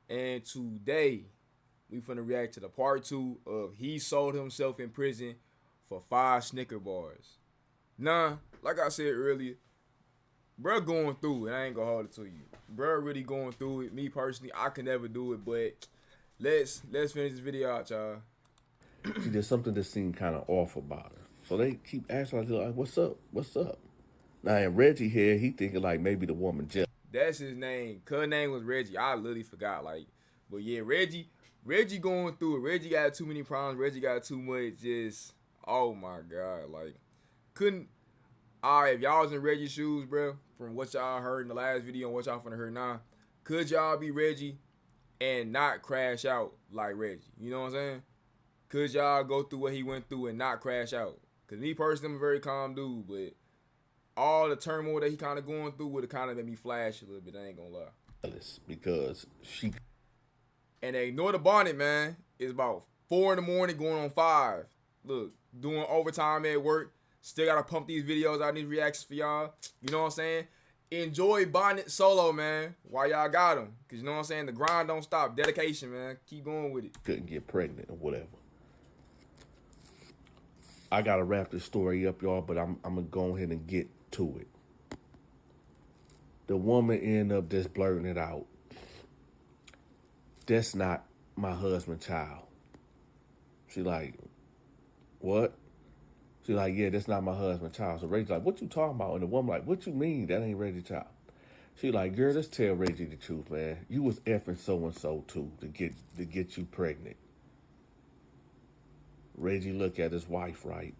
And today, we finna react to the part 2 of he sold himself in prison for 5 Snicker bars. Nah, like I said earlier, bruh going through it. I ain't gonna hold it to you. Bruh really going through it. Me personally, I can never do it, but let's finish this video out, y'all. See, there's something that seemed kind of off about her. So they keep asking her, like, what's up? What's up? Now, in Reggie here, he thinking like maybe the woman jealous. That's his name. Cuz name was Reggie. I literally forgot. Like, but yeah, Reggie going through it. Reggie got too many problems. Reggie got too much. Just oh my god. Like, couldn't. All right, if y'all was in Reggie's shoes, bro, from what y'all heard in the last video and what y'all finna hear now, could y'all be Reggie and not crash out like Reggie? You know what I'm saying? Could y'all go through what he went through and not crash out? Cause me personally, I'm a very calm dude, but all the turmoil that he kind of going through would have kind of made me flash a little bit. I ain't gonna lie. Because she And they ignore the bonnet, man. It's about 4 in the morning, going on 5. Look, doing overtime at work. Still gotta pump these videos out, these reactions for y'all. You know what I'm saying? Enjoy bonnet solo, man. While y'all got them, cause you know what I'm saying. The grind don't stop. Dedication, man. Keep going with it. couldn't get pregnant or whatever. I gotta wrap this story up, y'all, but I'm gonna go ahead and get to it. The woman ended up just blurting it out. That's not my husband's child. She like, what? She like, yeah, that's not my husband's child. So Reggie's like, what you talking about? And the woman like, what you mean? That ain't Reggie's child. She like, girl, let's tell Reggie the truth, man. You was effing so and so too to get you pregnant. Reggie look at his wife, right?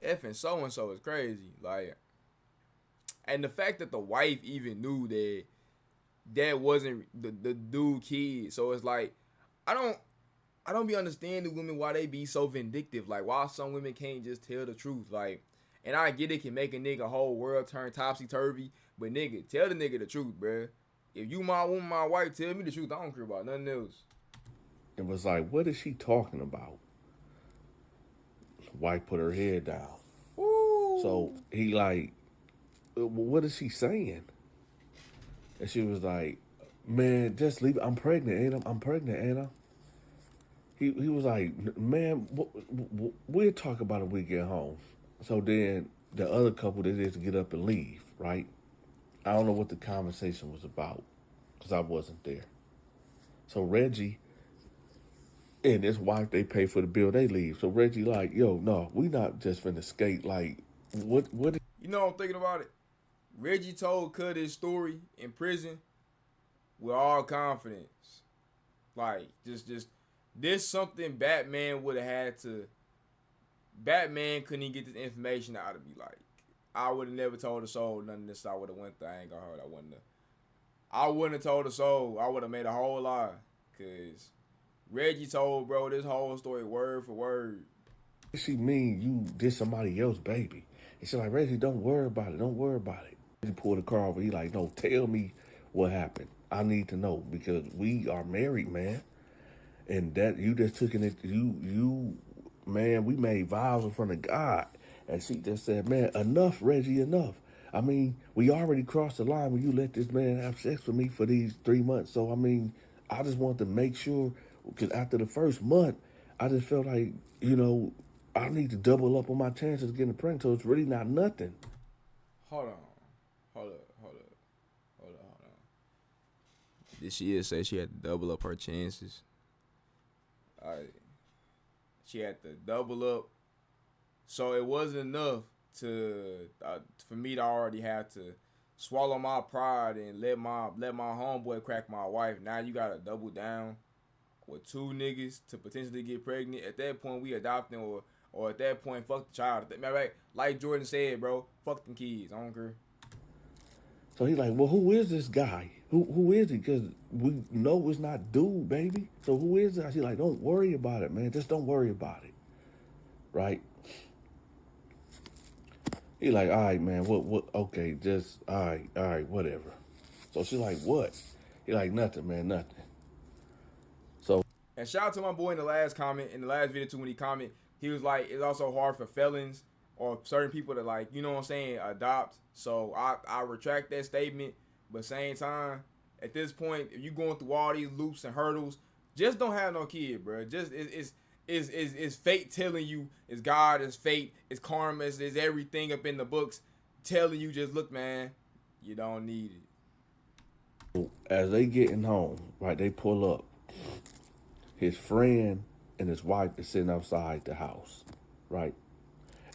Effing so and so is crazy. Like, and the fact that the wife even knew that that wasn't the dude kid. So it's like, I don't I don't be understanding women why they be so vindictive. Like, why some women can't just tell the truth. Like, and I get it can make a nigga whole world turn topsy turvy, but nigga, tell the nigga the truth, bruh. If you my woman, my wife, tell me the truth. I don't care about nothing else. It was like, what is she talking about? Wife put her head down. Woo. So he like, what is she saying? And she was like, man, just leave it. I'm pregnant, ain't I? I'm pregnant, ain't I? He was like, man, we'll talk about it when we get home. So then the other couple, they just get up and leave, right? I don't know what the conversation was about because I wasn't there. So Reggie and his wife, they pay for the bill, they leave. So Reggie like, yo, no, we not just finna skate. Like, what? You know, I'm thinking about it. Reggie told Cud his story in prison with all confidence. Like, just this something Batman would have had to. Batman couldn't even get this information out of me. Like, I would have never told the soul none of this. I would have went there. I ain't gonna hurt. I wouldn't have told the soul. I would have made a whole lie. Cause Reggie told bro this whole story word for word. She mean you did somebody else, baby? And she's like, Reggie, don't worry about it. Don't worry about it. He pulled the car over. He like, no, tell me what happened. I need to know because we are married, man. And that you just took it. You, man, we made vows in front of God. And she just said, man, enough, Reggie, enough. I mean, we already crossed the line when you let this man have sex with me for these 3 months. So, I mean, I just want to make sure, because after the first month, I just felt like, you know, I need to double up on my chances of getting pregnant. So it's really not nothing. Hold on. Hold up. Did she say she had to double up her chances? Alright. She had to double up. So it wasn't enough to for me to already have to swallow my pride and let my homeboy crack my wife. Now you gotta double down with 2 niggas to potentially get pregnant. At that point, we adopting or at that point, fuck the child. Right? Like Jordan said, bro, fuck them kids. I don't care. So he's like, well, who is this guy? Who is he? Because we know it's not dude, baby. So who is that? She's like, don't worry about it, man. Just don't worry about it. Right? He like, all right, man, what, okay, just, all right, whatever. So she's like, what? He like, nothing, man, nothing. So. And shout out to my boy in the last video too, when he commented, he was like, it's also hard for felons or certain people to, like, you know what I'm saying, adopt. So I retract that statement, but same time, at this point, if you going through all these loops and hurdles, just don't have no kid, bro. Just it's fate telling you, it's God, it's fate, it's karma, it's everything up in the books telling you, just look, man, you don't need it. As they getting home, right, they pull up. His friend and his wife is sitting outside the house, right?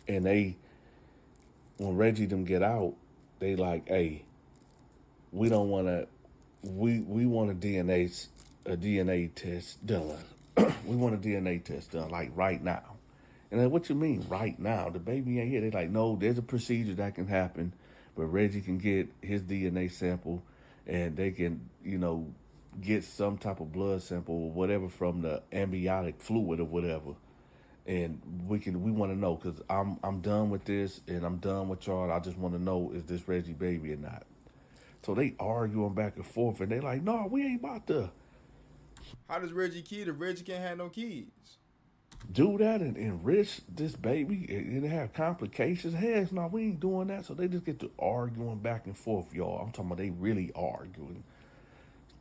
And when Reggie them get out, they like, hey, we don't want to, we want a DNA test done. We want a DNA test done, like right now. And then, what you mean right now? The baby ain't here. They like, no, there's a procedure that can happen, but Reggie can get his DNA sample, and they can, get some type of blood sample or whatever from the amniotic fluid or whatever. And we want to know, because I'm done with this and I'm done with y'all. I just want to know, is this Reggie baby or not? So they arguing back and forth, and they like, no, we ain't about to How does Reggie kid if Reggie can't have no kids? do that and enrich this baby and have complications. Heck, no, we ain't doing that. So they just get to arguing back and forth, y'all. I'm talking about they really arguing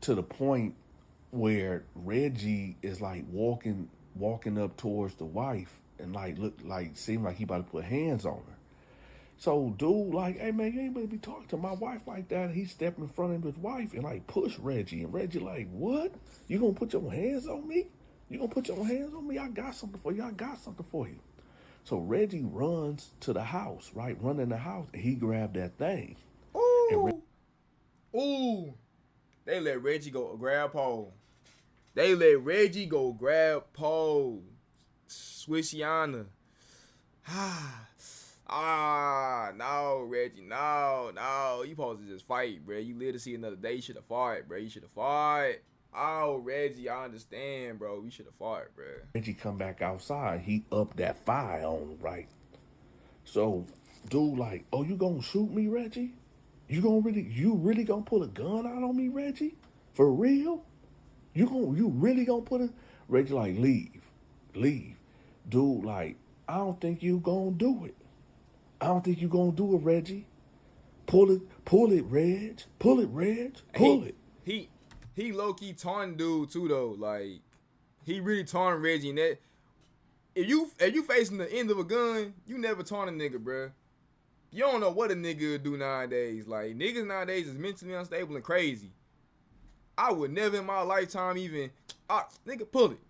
to the point where Reggie is like walking up towards the wife and seem like he about to put hands on her. So dude, like, hey man, you ain't gonna be talking to my wife like that. He stepped in front of his wife and like push Reggie, and Reggie like, what? You gonna put your hands on me? You gonna put your hands on me? I got something for you. I got something for you. So Reggie runs to the house, right? Run in the house, and he grabbed that thing. Ooh, ooh. They let Reggie go grab pole. They let Reggie go grab pole. Swishiana. No, Reggie, no. You supposed to just fight, bro. You live to see another day. You should have fought, bro. You should have fought. Oh, Reggie, I understand, bro. You should have fought, bro. Reggie come back outside. He up that fire on him, right? So, dude, like, oh, you gonna shoot me, Reggie? You really gonna pull a gun out on me, Reggie? For real? You really gonna put it? Reggie like, leave. Dude, like, I don't think you gonna do it. I don't think you gonna do it, Reggie. Pull it, Reg. Pull it, Reg. Pull it. He low key taunting dude too though. Like, he really taunting Reggie. And that if you facing the end of a gun, you never taunt a nigga, bruh. You don't know what a nigga would do nowadays. Like, niggas nowadays is mentally unstable and crazy. I would never in my lifetime even, nigga, pull it.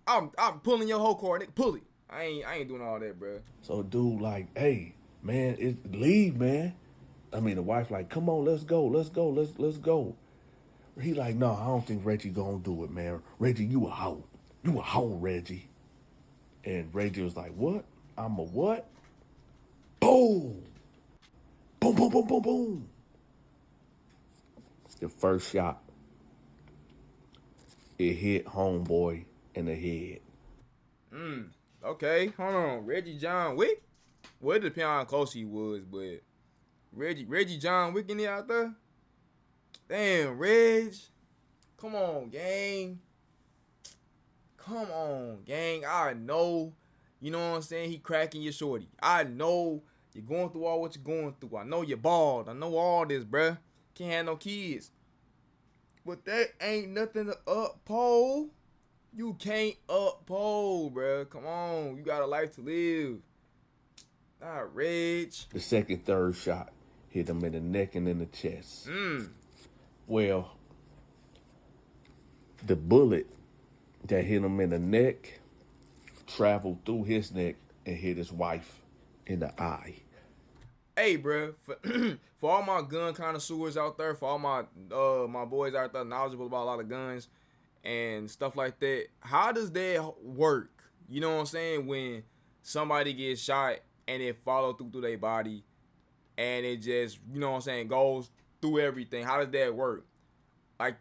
I'm pulling your whole car, nigga, pull it. I ain't doing all that, bruh. So dude like, hey, man, leave, man. I mean, the wife like, come on, let's go. He like, no, I don't think Reggie gonna do it, man. Reggie, you a hoe. You a hoe, Reggie. And Reggie was like, what? I'm a what? Boom. Boom, boom, boom, boom, boom. The first shot, it hit homeboy in the head. Okay, hold on. Reggie John Wick? Well, it depends on how close he was, but Reggie John Wick in there out there? Damn, Reg. Come on, gang. I know, you know what I'm saying? He cracking your shorty. I know you're going through all what you're going through. I know you're bald. I know all this, bruh. Can't have no kids. But that ain't nothing to uphold. You can't uphold, bruh. Come on. You got a life to live. Not Reg. The second, third shot hit him in the neck and in the chest. Well, the bullet that hit him in the neck traveled through his neck and hit his wife in the eye. Hey, bro, for all my gun connoisseurs out there, for all my my boys out there knowledgeable about a lot of guns and stuff like that, how does that work? You know what I'm saying? When somebody gets shot and it follow through their body and it just, you know what I'm saying, goes through everything. How does that work? Like,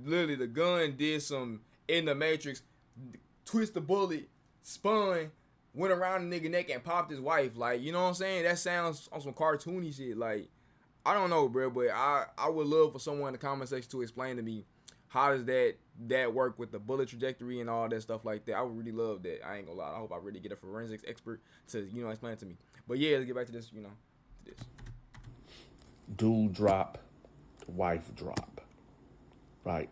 literally, the gun did some in the Matrix, twist the bullet, spun, went around the nigga neck and popped his wife. Like, you know what I'm saying? That sounds on some cartoony shit. Like, I don't know, bro, but I would love for someone in the comment section to explain to me how does that work with the bullet trajectory and all that stuff like that. I would really love that. I ain't gonna lie. I hope I really get a forensics expert to, you know, explain it to me. But yeah, let's get back to this, you know, to this. Dude drop, the wife drop. right?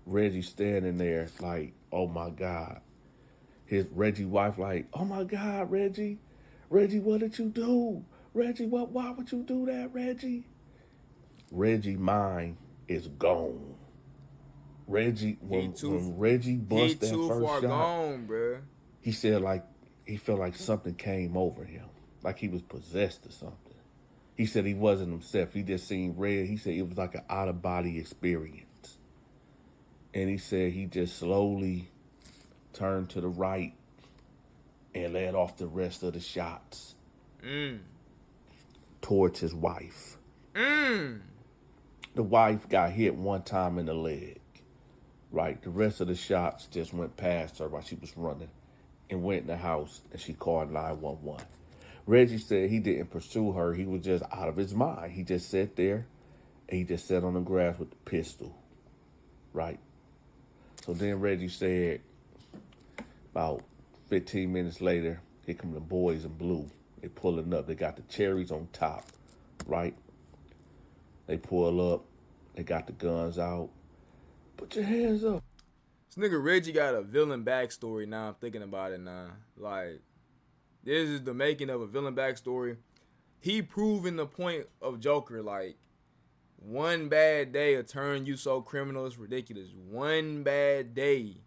Reggie standing there like, oh my God. His Reggie wife like, oh my God, Reggie, what did you do? Reggie, why would you do that, Reggie? Reggie mind is gone. Reggie, when Reggie he bust that too first far shot, gone, bruh. he said like he felt like something came over him, like he was possessed or something. He said he wasn't himself. He just seen red. He said it was like an out of body experience. And he said he just slowly turned to the right and let off the rest of the shots towards his wife. The wife got hit one time in the leg. Right, the rest of the shots just went past her while she was running and went in the house and she called 911. Reggie said he didn't pursue her. He was just out of his mind. He just sat there and he just sat on the grass with the pistol. Right. So then Reggie said about 15 minutes later, here come the boys in blue. They pulling up. They got the cherries on top. Right. They pull up. They got the guns out. Put your hands up. This nigga Reggie got a villain backstory now. I'm thinking about it now. Like, this is the making of a villain backstory. He proving the point of Joker. Like, one bad day will turn you so criminal, it's ridiculous. One bad day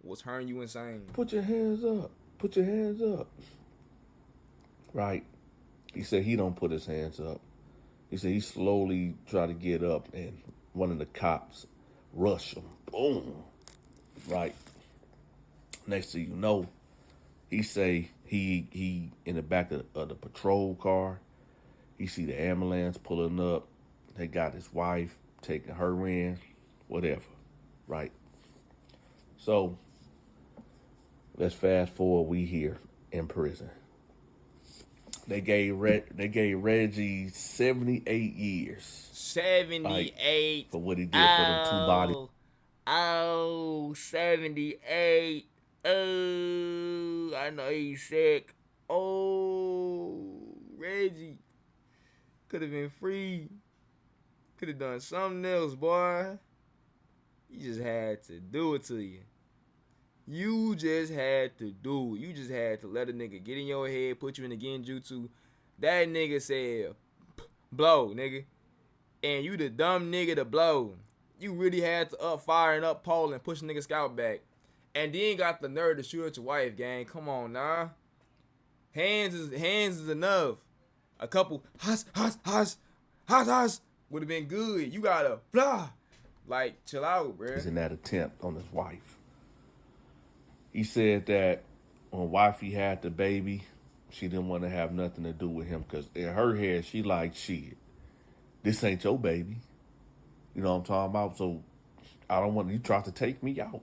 will turn you insane. Put your hands up. Put your hands up. Right. He said he don't put his hands up. He said he slowly tried to get up and one of the cops rushed him. Boom. Right. Next thing you know, he say he in the back of the patrol car. He see the ambulance pulling up. They got his wife taking her in, whatever. Right. So let's fast forward. We here in prison. They gave Reggie 78 years. 78. For what he did for them two bodies. Oh, 78. Oh, I know he's sick. Oh, Reggie. Could have been free. Could have done something else, boy. You just had to do it to you. You just had to do it. You just had to let a nigga get in your head, put you in the genjutsu. That nigga said, blow, nigga. And you the dumb nigga to blow. You really had to up fire and up pole and push a nigga scalp back. And then got the nerve to shoot at your wife, gang. Come on, nah. Hands is enough. A couple hoss would have been good. You gotta blah. Like, chill out, bruh. In that attempt on his wife. He said that when wifey had the baby, she didn't want to have nothing to do with him because in her head, she like, shit, this ain't your baby. You know what I'm talking about? So I don't want you try to take me out.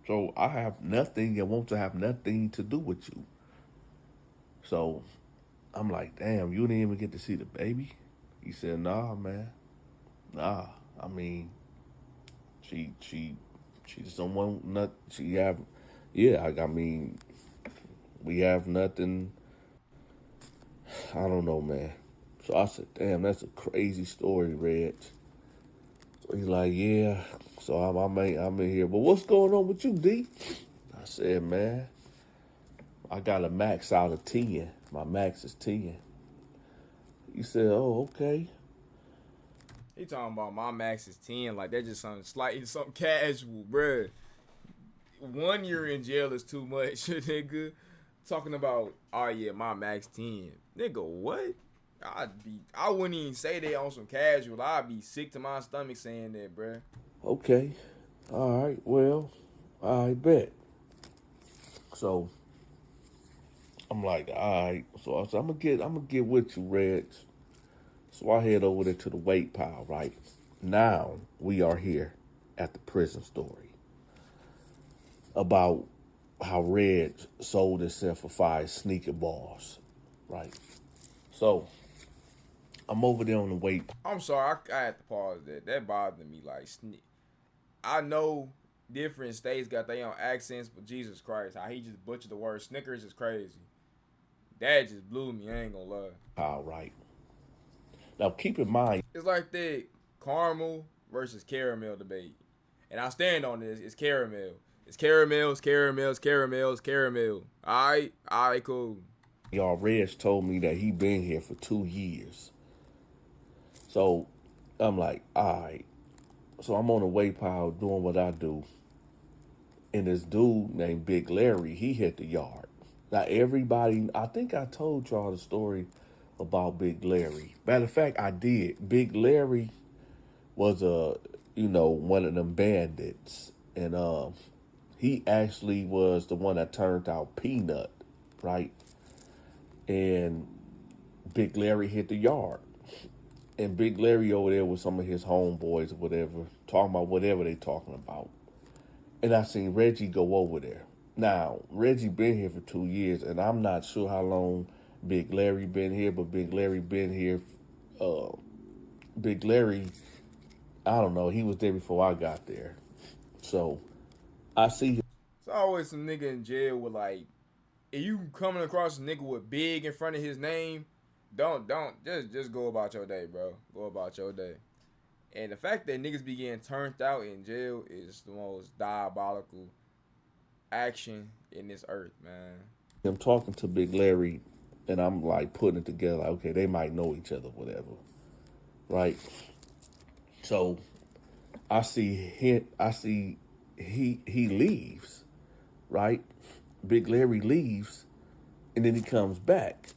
So I have nothing and want to have nothing to do with you. So I'm like, damn, you didn't even get to see the baby? He said, nah, man. Nah. I mean, she just don't want nothing. She have, yeah, I mean, we have nothing. I don't know, man. So I said, damn, that's a crazy story, Reg. So he's like, yeah. So I'm in here. But what's going on with you, D? I said, man, I got a max out of 10. My max is 10. He said, oh, okay. He talking about my max is 10. Like, that's just something slightly, something casual, bruh. 1 year in jail is too much, nigga. Talking about, oh yeah, my max 10. Nigga, what? I wouldn't even say that on some casual. I'd be sick to my stomach saying that, bruh. Okay. All right. Well, I bet. So I'm like, all right. So I said, I'm gonna get with you, Reg. So I head over there to the weight pile, right? Now we are here at the prison story about how Reg sold himself for 5 sneaker bars, right? So I'm over there on the weight. I'm sorry, I had to pause that. That bothered me. Like, I know different states got their own accents, but Jesus Christ, how he just butchered the word Snickers is crazy. That just blew me, I ain't gonna lie. All right. Now keep in mind, it's like that caramel versus caramel debate. And I stand on this. It's caramel. It's caramel. It's caramel. It's caramel. It's caramel. All right, cool. Y'all, Reg told me that he been here for 2 years. So I'm like, all right. So I'm on the weight pile doing what I do. And this dude named Big Larry, he hit the yard. Now everybody, I think I told y'all the story about Big Larry. Matter of fact, I did. Big Larry was one of them bandits. And he actually was the one that turned out Peanut, right? And Big Larry hit the yard. And Big Larry over there with some of his homeboys or whatever, talking about whatever they talking about. And I seen Reggie go over there. Now, Reggie been here for 2 years, and I'm not sure how long Big Larry been here, but Big Larry been here. Big Larry, I don't know, he was there before I got there. So, I see him. It's always some nigga in jail with like, if you coming across a nigga with big in front of his name, don't just go about your day, bro. Go about your day. And the fact that niggas be getting turned out in jail is the most diabolical action in this earth, man. I'm talking to Big Larry, and I'm like putting it together. Like, okay, they might know each other, whatever, right? So I see he leaves, right? Big Larry leaves, and then he comes back,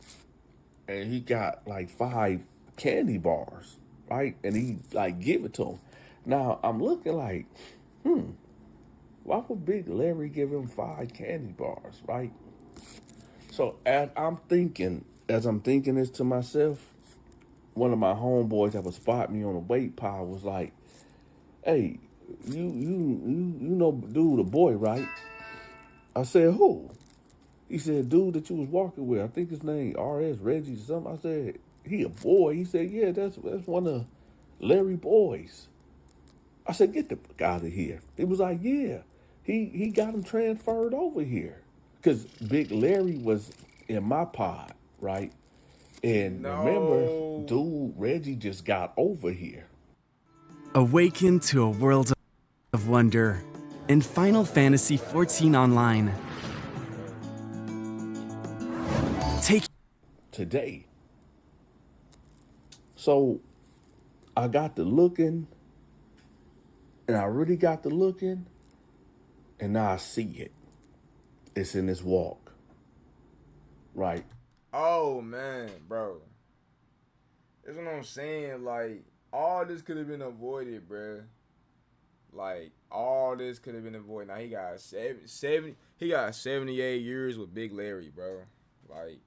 and he got like 5 candy bars, right? And he like give it to him. Now I'm looking like, why would Big Larry give him 5 candy bars, right? So as I'm thinking this to myself, one of my homeboys that would spot me on the weight pile was like, "Hey, you know dude, the boy, right?" I said, "Who?" He said, "Dude that you was walking with. I think his name R.S. Reggie or something." I said, "He a boy?" He said, "Yeah, that's one of Larry boys." I said, "Get the fuck out of here." He was like, "Yeah, he got him transferred over here." Because Big Larry was in my pod, right? And remember, dude, Reggie just got over here. Awaken to a world of wonder in Final Fantasy XIV Online. Take today. So I got to looking, and I really got to looking, and now I see it. It's in this walk. Right. Oh man, bro. That's what I'm saying. Like, all this could have been avoided, bro. Like, all this could have been avoided. Now he got 70 he got 78 years with Big Larry, bro. Like,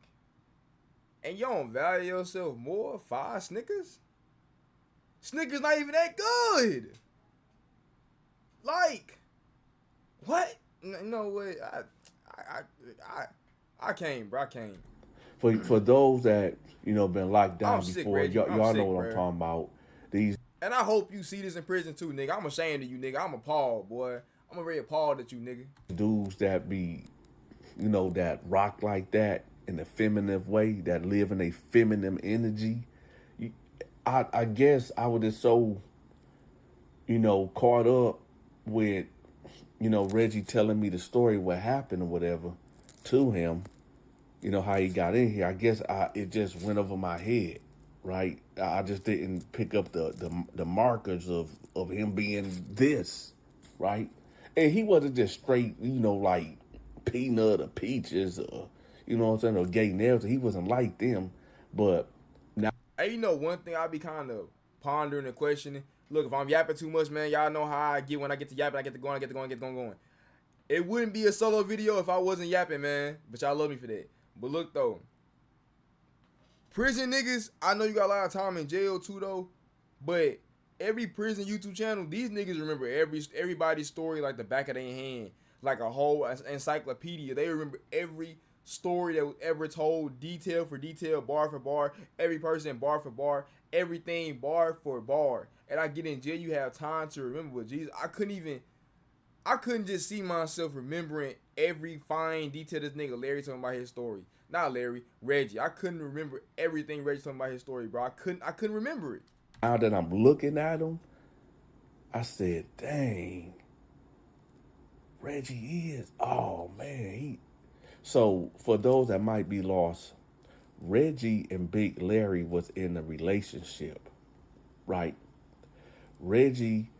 and you don't value yourself more? 5 Snickers? Snickers not even that good. Like, what? No way. I can't, bro. I can't. For those that been locked down I'm sick, before, Reggie. y'all sick, know what bro. I'm talking about. These. And I hope you see this in prison too, nigga. I'm ashamed of you, nigga. I'm appalled, boy. I'm already appalled at you, nigga. Dudes that be, that rock like that in a feminine way, that live in a feminine energy. I guess I was just so, caught up with, Reggie telling me the story, what happened or whatever to him, how he got in here. I guess it just went over my head, right? I just didn't pick up the markers of him being this, right? And he wasn't just straight, like Peanut or Peaches or, what I'm saying, or Gay Nelson. He wasn't like them, but now. Hey, one thing I be kind of pondering and questioning. Look, if I'm yapping too much, man, y'all know how I get when I get to yapping. I get to going. It wouldn't be a solo video if I wasn't yapping, man. But y'all love me for that. But look, though. Prison niggas, I know you got a lot of time in jail, too, though. But every prison YouTube channel, these niggas remember everybody's story like the back of their hand. Like a whole encyclopedia. They remember every story that was ever told, detail for detail, bar for bar, every person bar for bar, everything bar for bar. And I get in jail, you have time to remember. But Jesus, I couldn't just see myself remembering every fine detail this nigga Larry talking about his story. Not Larry, Reggie. I couldn't remember everything Reggie talking about his story, bro. I couldn't remember it. Now that I'm looking at him, I said, dang, Reggie is. Oh man, So for those that might be lost, Reggie and Big Larry was in a relationship, right? Reggie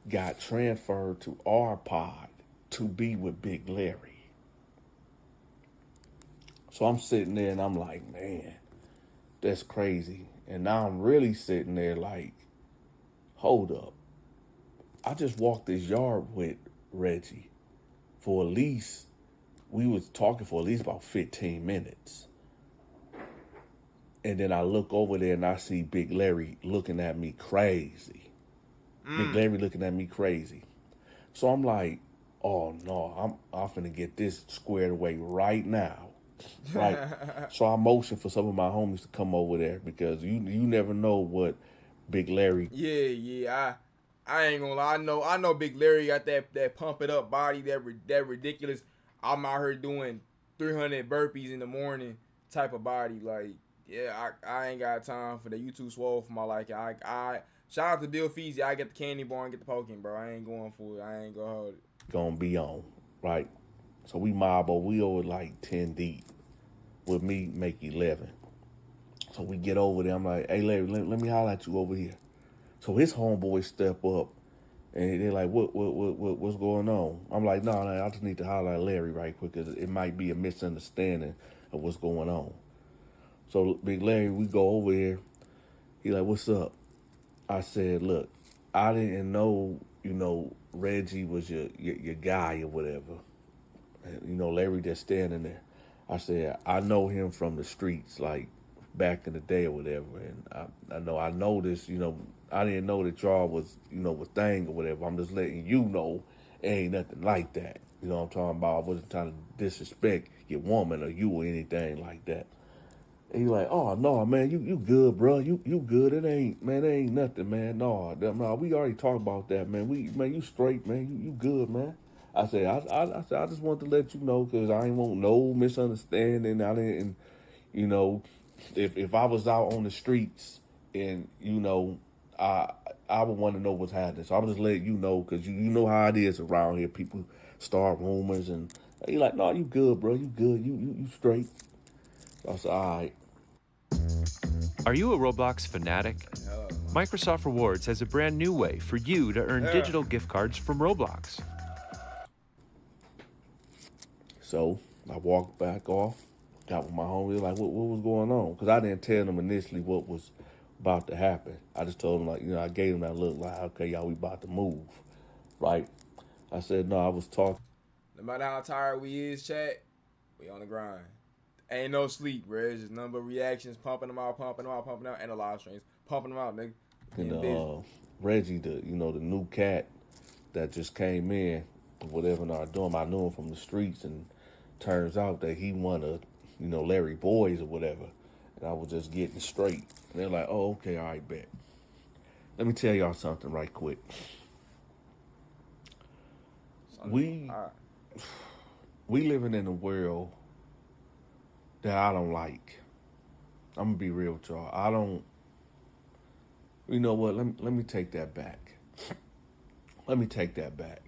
got transferred to our pod to be with Big Larry. So I'm sitting there and I'm like, man, that's crazy. And now I'm really sitting there like, hold up. I just walked this yard with Reggie for at least, we was talking for at least about 15 minutes. And then I look over there and I see Big Larry looking at me crazy. Big Larry looking at me crazy. So I'm like, oh no, I'm finna get this squared away right now. Right. So I motioned for some of my homies to come over there because you never know what Big Larry. Yeah. I ain't gonna lie. I know Big Larry got that pump it up body, that ridiculous. I'm out here doing 300 burpees in the morning type of body. Like, yeah, I ain't got time for that. You too swole for my liking. I shout out to Bill Feasy. I get the candy bar and get the poking, bro. I ain't going for it. I ain't gonna hold it. Gonna be on, right? So we we over like 10 deep. With me make 11. So we get over there. I'm like, hey Larry, let me holler at you over here. So his homeboys step up and they're like, what's going on? I'm like, no, I just need to holler at Larry right quick because it might be a misunderstanding of what's going on. So Big Larry, we go over here. He like, what's up? I said, look, I didn't know, Reggie was your guy or whatever. And, Larry just standing there. I said, I know him from the streets, like back in the day or whatever. And I know this, I didn't know that y'all was, a thing or whatever. I'm just letting you know it ain't nothing like that. You know what I'm talking about? I wasn't trying to disrespect your woman or you or anything like that. And he like, oh no, man, you good, bro. You good. It ain't nothing, man. No, we already talked about that, man. You straight, man. You good, man. I said, I just want to let you know because I ain't want no misunderstanding. I didn't, if I was out on the streets and I would want to know what's happening. So I'm just letting you know because you know how it is around here. People start rumors and he like, no, you good, bro. You good. You straight. So I said, all right. Are you a Roblox fanatic? Microsoft Rewards has a brand new way for you to earn digital gift cards from Roblox. So I walked back off, got with my homie, like, what was going on? Because I didn't tell them initially what was about to happen. I just told them, like, I gave them that look like, okay, y'all, we about to move, right? I said, no, I was talking. No matter how tired we is, chat, we on the grind. Ain't no sleep, bro. It's just number of reactions, pumping them out, and the live streams, pumping them out, nigga. And Reggie, the new cat that just came in, whatever, and I knew him from the streets, and turns out that he one of, Larry boys or whatever, and I was just getting straight. And they're like, oh, okay, all right, bet. Let me tell y'all something right quick. We living in a world that I don't like. I'm gonna be real with y'all. I don't. You know what? Let me take that back. Let me take that back.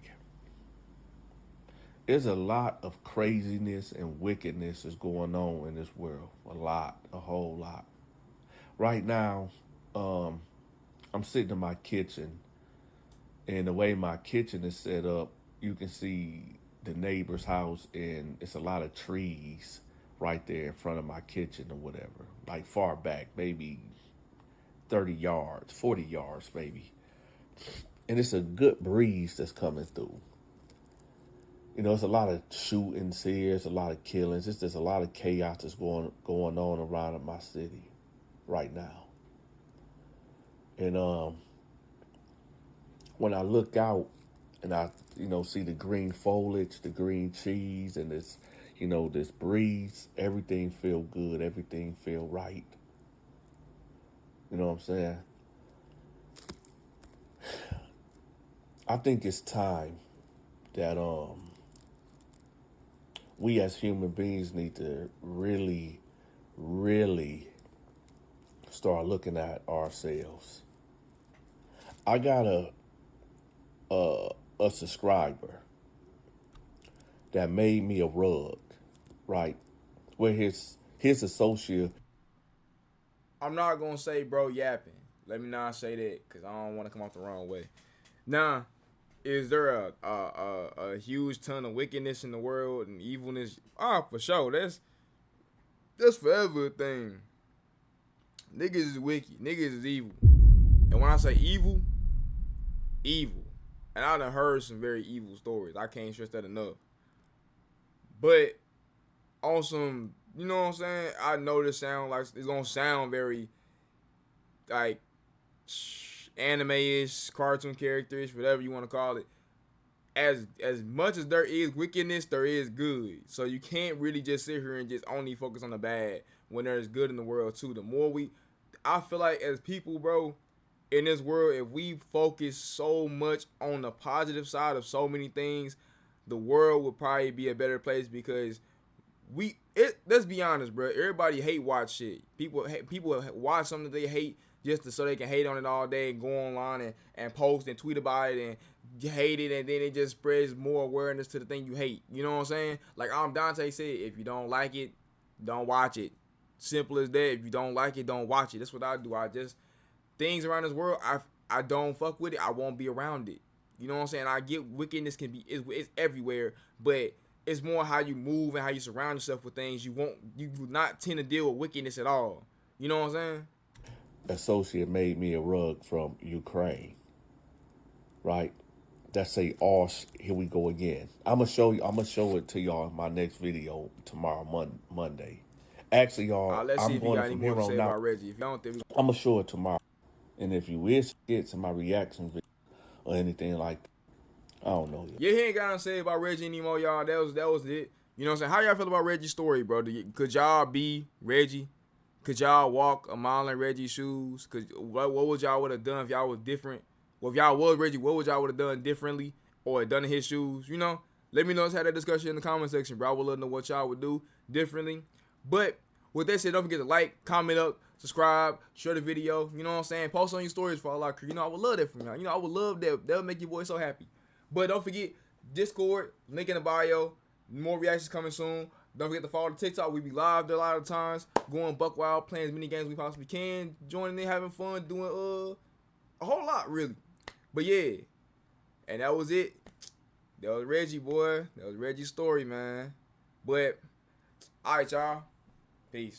There's a lot of craziness and wickedness is going on in this world. A whole lot. Right now, I'm sitting in my kitchen, and the way my kitchen is set up, you can see the neighbor's house, and it's a lot of trees right there in front of my kitchen or whatever, like far back, maybe 30 yards, 40 yards maybe. And it's a good breeze that's coming through. It's a lot of shootings here, it's a lot of killings, it's just a lot of chaos that's going on around in my city right now. And when I look out and I, see the green foliage, the green trees, and this, this breeze, everything feel good, everything feel right. You know what I'm saying? I think it's time that we as human beings need to really, really start looking at ourselves. I got a a subscriber that made me a rug, right? Where his associate. I'm not gonna say bro yapping. Let me not say that because I don't want to come off the wrong way. Nah, is there a huge ton of wickedness in the world and evilness? Ah, for sure. That's forever a thing. Niggas is wicked. Niggas is evil. And when I say evil, evil. And I done heard some very evil stories. I can't stress that enough. But on some, you know what I'm saying? I know this sound like it's gonna sound very like anime-ish, cartoon characters, whatever you want to call it. As much as there is wickedness, there is good. So you can't really just sit here and just only focus on the bad when there's good in the world too. I feel like as people, bro, in this world, if we focus so much on the positive side of so many things, the world would probably be a better place because let's be honest, bro. Everybody hate watch shit. People watch something that they hate just so they can hate on it all day and go online and post and tweet about it and hate it, and then it just spreads more awareness to the thing you hate. You know what I'm saying? Like Dante said, if you don't like it, don't watch it. Simple as that. If you don't like it, don't watch it. That's what I do. Things around this world, I don't fuck with it. I won't be around it. You know what I'm saying? I get wickedness it's everywhere, but it's more how you move and how you surround yourself with things. You do not tend to deal with wickedness at all. You know what I'm saying? Associate made me a rug from Ukraine, right? That say all. Here we go again. I'm gonna show it to y'all in my next video tomorrow, Monday. Actually, y'all, Let's see I'm if you got going any from more here to on say out. about Reggie. If you don't think I'm gonna show it tomorrow, and if you wish get to my reaction video or anything like that, I don't know. yeah, he ain't got nothing to say about Reggie anymore, y'all. That was it. You know what I'm saying? How y'all feel about Reggie's story, bro? Could y'all be Reggie? Could y'all walk a mile in Reggie's shoes? What would y'all would have done if y'all was different? Well, if y'all was Reggie, what would y'all would have done differently or done in his shoes? You know, let me know. Let's have that discussion in the comment section, bro. I would love to know what y'all would do differently. But with that said, don't forget to like, comment up, subscribe, share the video. You know what I'm saying? Post on your stories for all our crew. You know, I would love that from y'all. You know, I would love that. That would make your boy so happy. But don't forget, Discord, link in the bio. More reactions coming soon. Don't forget to follow the TikTok. We be live there a lot of times. Going buck wild, playing as many games we possibly can. Joining in, having fun, doing a whole lot, really. But yeah. And that was it. That was Reggie, boy. That was Reggie's story, man. But, alright, y'all. Peace.